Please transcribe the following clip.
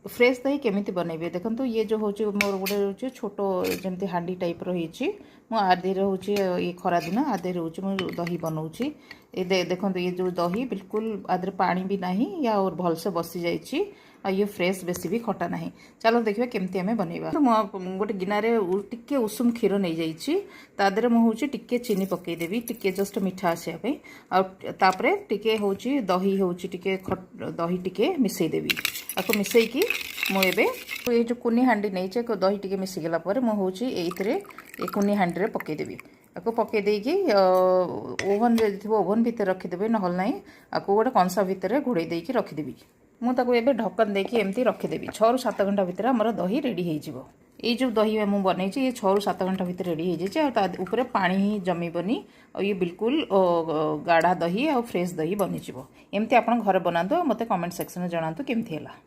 Fresh दही केमिति बनैबे देखंतु ये जो होची मोर गोटे होची छोटो जेमति हांडी टाइप रो होची मो आधे रे होची ये खरा दिन आधे रे होची मो दही बनौची ए देखंतु ये जो दही बिल्कुल आधे पानी भी नाही या और भल से बसी जाईची आ ये फ्रेश बेसी भी खटा नाही। चलो देखिए केमती आमे बनैबा। तो मो गोटे गिनारे टिके उषुम क्षीर नै जाईची ता देरे मो होची टिके चीनी पकै देबी टिके जस्ट मीठा आसिया पे आ तापरे टिके होची दही होची टिके दही टिके मिसै देबी आको मिसै की मो एबे ये जो कुनी हांडी नै छे को दही टिके मिसि गेला पर मो होची एइतरे ए कुनी हांडी रे पकै देबी आको पकै देकी ओवन जे थिबो ओवन भीतर रखि देबे न हल नै आको गोटे कंसा भीतर घोड़ै देकी रखि देबी। मु ताको एबे ढक्कन देकी एमती रखि देबी 6 ରୁ 7 घंटा भीतर हमर दही रेडी हे जिवो। ये जो दही मु बनैछि ये 6 ରୁ 7 घंटा भीतर रेडी हे जेछि आ ता ऊपर पानी ही जमीबनी और ये बिल्कुल गाढ़ा दही और फ्रेश दही बनि जिवो। एमती आपन घर बनांतो मते कमेंट सेक्शन में जणांतो केमथि होला।